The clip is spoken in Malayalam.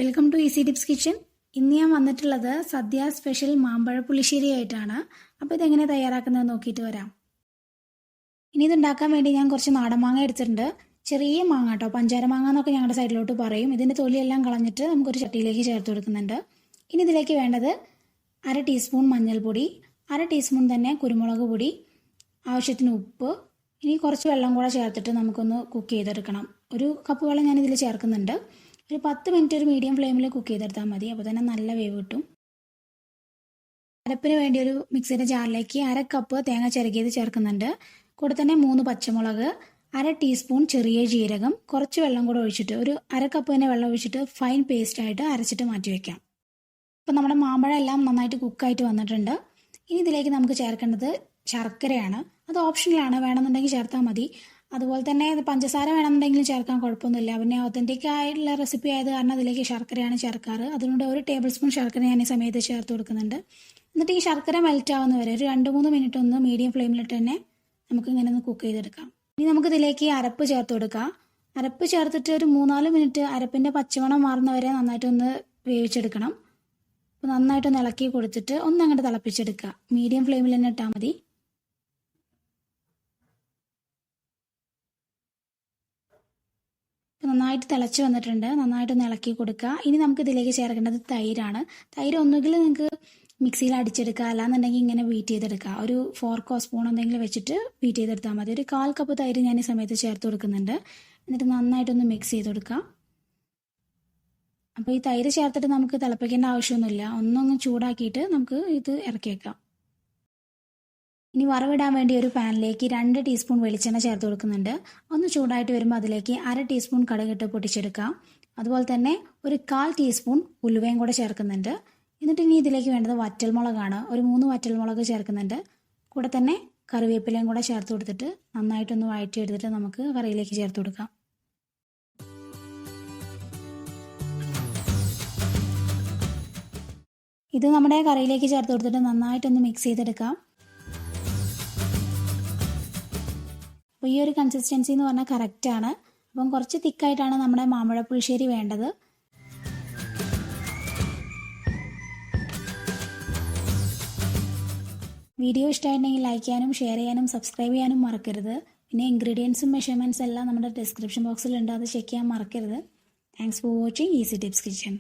Welcome to easy tips kitchen. ഇന്ന് ഞാൻ വന്നിട്ടുള്ളത് സദ്യ സ്പെഷ്യൽ മാമ്പഴ പുളിശ്ശേരി ആയിട്ടാണ്. അപ്പോൾ ഇതെങ്ങനെ തയ്യാറാക്കുന്നത് നോക്കിയിട്ട് വരാം. ഇനി ഇതുണ്ടാക്കാൻ വേണ്ടി ഞാൻ കുറച്ച് നാടൻ മാങ്ങ എടുത്തിട്ടുണ്ട്. ചെറിയ മാങ്ങ കേട്ടോ, പഞ്ചാര മാങ്ങ എന്നൊക്കെ ഞങ്ങളുടെ സൈഡിലോട്ട് പറയും. ഇതിൻ്റെ തൊലിയെല്ലാം കളഞ്ഞിട്ട് നമുക്കൊരു ചട്ടിയിലേക്ക് ചേർത്ത് കൊടുക്കുന്നുണ്ട്. ഇനി ഇതിലേക്ക് വേണ്ടത് 1/2 ടീസ്പൂൺ മഞ്ഞൾപ്പൊടി, 1/2 ടീസ്പൂൺ തന്നെ കുരുമുളക് പൊടി, ആവശ്യത്തിന് ഉപ്പ്. ഇനി കുറച്ച് വെള്ളം കൂടെ ചേർത്തിട്ട് നമുക്കൊന്ന് കുക്ക് ചെയ്തെടുക്കണം. 1 കപ്പ് വെള്ളം ഞാനിതിൽ ചേർക്കുന്നുണ്ട്. ഒരു 10 മിനിറ്റ് ഒരു മീഡിയം ഫ്ലെയിമിൽ കുക്ക് ചെയ്തെടുത്താൽ മതി. അപ്പോൾ തന്നെ നല്ല വേവ് കിട്ടും. അരപ്പിന് വേണ്ടി ഒരു മിക്സിയുടെ ജാറിലേക്ക് 1/2 കപ്പ് തേങ്ങ ചിരകിയത് ചേർക്കുന്നുണ്ട്. കൂടെ തന്നെ 3 പച്ചമുളക്, 1/2 ടീസ്പൂൺ ചെറിയ ജീരകം, കുറച്ച് വെള്ളം കൂടെ ഒഴിച്ചിട്ട് ഒരു 1/2 കപ്പ് തന്നെ വെള്ളം ഒഴിച്ചിട്ട് ഫൈൻ പേസ്റ്റായിട്ട് അരച്ചിട്ട് മാറ്റി വയ്ക്കാം. അപ്പോൾ നമ്മുടെ മാമ്പഴം എല്ലാം നന്നായിട്ട് കുക്കായിട്ട് വന്നിട്ടുണ്ട്. ഇനി ഇതിലേക്ക് നമുക്ക് ചേർക്കേണ്ടത് ശർക്കരയാണ്. അത് ഓപ്ഷണലാണ്, വേണമെന്നുണ്ടെങ്കിൽ ചേർത്താൽ മതി. അതുപോലെ തന്നെ പഞ്ചസാര വേണമെന്നുണ്ടെങ്കിലും ചേർക്കാൻ കുഴപ്പമൊന്നുമില്ല. പിന്നെ ഒത്തൻറ്റിക് ആയിട്ടുള്ള റെസിപ്പി ആയത് കാരണം അതിലേക്ക് ശർക്കരയാണ് ചേർക്കാറ്. അതുകൊണ്ട് 1 ടേബിൾ സ്പൂൺ ശർക്കര ഞാൻ ഈ സമയത്ത് ചേർത്ത് കൊടുക്കുന്നുണ്ട്. എന്നിട്ട് ഈ ശർക്കര മെൽറ്റ് ആവുന്ന വരെ ഒരു 2-3 മിനിറ്റ് ഒന്ന് മീഡിയം ഫ്ലെയിമിലിട്ട് തന്നെ നമുക്ക് ഇങ്ങനെ ഒന്ന് കുക്ക് ചെയ്തെടുക്കാം. ഇനി നമുക്ക് ഇതിലേക്ക് അരപ്പ് ചേർത്ത് കൊടുക്കാം. അരപ്പ് ചേർത്തിട്ട് ഒരു 3-4 മിനിറ്റ് അരപ്പിൻ്റെ പച്ചമണം മാറുന്നവരെ നന്നായിട്ടൊന്ന് വേവിച്ചെടുക്കണം. അപ്പോൾ നന്നായിട്ടൊന്ന് ഇളക്കി കൊടുത്തിട്ട് ഒന്ന് അങ്ങോട്ട് തിളപ്പിച്ചെടുക്കുക. മീഡിയം ഫ്ലെയിമിൽ തന്നെ ഇട്ടാൽ മതി. നന്നായിട്ട് തിളച്ച് വന്നിട്ടുണ്ട്. നന്നായിട്ടൊന്ന് ഇളക്കി കൊടുക്കുക. ഇനി നമുക്ക് ഇതിലേക്ക് ചേർക്കേണ്ടത് തൈരാണ്. തൈര് ഒന്നുകിൽ നിങ്ങൾക്ക് മിക്സിയിൽ അടിച്ചെടുക്കുക, അല്ലാന്നുണ്ടെങ്കിൽ ഇങ്ങനെ ബീറ്റ് ചെയ്തെടുക്കുക. ഒരു ഫോർക്കോ സ്പൂൺ എന്തെങ്കിലും വെച്ചിട്ട് ബീറ്റ് ചെയ്തെടുത്താൽ മതി. ഒരു 1/4 കപ്പ് തൈര് ഞാൻ ഈ സമയത്ത് ചേർത്ത് കൊടുക്കുന്നുണ്ട്. എന്നിട്ട് നന്നായിട്ടൊന്ന് മിക്സ് ചെയ്ത് കൊടുക്കുക. അപ്പോൾ ഈ തൈര് ചേർത്തിട്ട് നമുക്ക് തിളപ്പിക്കേണ്ട ആവശ്യമൊന്നുമില്ല. ഒന്നൊന്ന് ചൂടാക്കിയിട്ട് നമുക്ക് ഇത് ഇറക്കി വെക്കാം. ഇനി വറവിടാൻ വേണ്ടി ഒരു പാനിലേക്ക് 2 ടീസ്പൂൺ വെളിച്ചെണ്ണ ചേർത്ത് കൊടുക്കുന്നുണ്ട്. ഒന്ന് ചൂടായിട്ട് വരുമ്പോൾ അതിലേക്ക് 1/2 ടീസ്പൂൺ കടുകിട്ട് പൊട്ടിച്ചെടുക്കാം. അതുപോലെ തന്നെ ഒരു 1/4 ടീസ്പൂൺ ഉലുവയും കൂടെ ചേർക്കുന്നുണ്ട്. എന്നിട്ട് ഇനി ഇതിലേക്ക് വേണ്ടത് വറ്റൽമുളകാണ്. ഒരു 3 വറ്റൽമുളക് ചേർക്കുന്നുണ്ട്. കൂടെ തന്നെ കറിവേപ്പിലയും കൂടെ ചേർത്ത് കൊടുത്തിട്ട് നന്നായിട്ടൊന്ന് വഴറ്റിയെടുത്തിട്ട് നമുക്ക് കറിയിലേക്ക് ചേർത്ത് കൊടുക്കാം. ഇത് നമ്മുടെ കറിയിലേക്ക് ചേർത്ത് കൊടുത്തിട്ട് നന്നായിട്ടൊന്ന് മിക്സ് ചെയ്തെടുക്കാം. അപ്പോൾ ഈ ഒരു കൺസിസ്റ്റൻസി എന്ന് പറഞ്ഞാൽ കറക്റ്റാണ്. അപ്പം കുറച്ച് തിക്കായിട്ടാണ് നമ്മുടെ മാമ്പഴ പുളിശ്ശേരി വേണ്ടത്. വീഡിയോ ഇഷ്ടമായിട്ടുണ്ടെങ്കിൽ ലൈക്ക് ചെയ്യാനും ഷെയർ ചെയ്യാനും സബ്സ്ക്രൈബ് ചെയ്യാനും മറക്കരുത്. പിന്നെ ഇൻഗ്രീഡിയൻസും മെഷർമെൻറ്റ്സ് എല്ലാം നമ്മുടെ ഡിസ്ക്രിപ്ഷൻ ബോക്സിലുണ്ട്, അത് ചെക്ക് ചെയ്യാൻ മറക്കരുത്. Thanks for watching easy tips kitchen.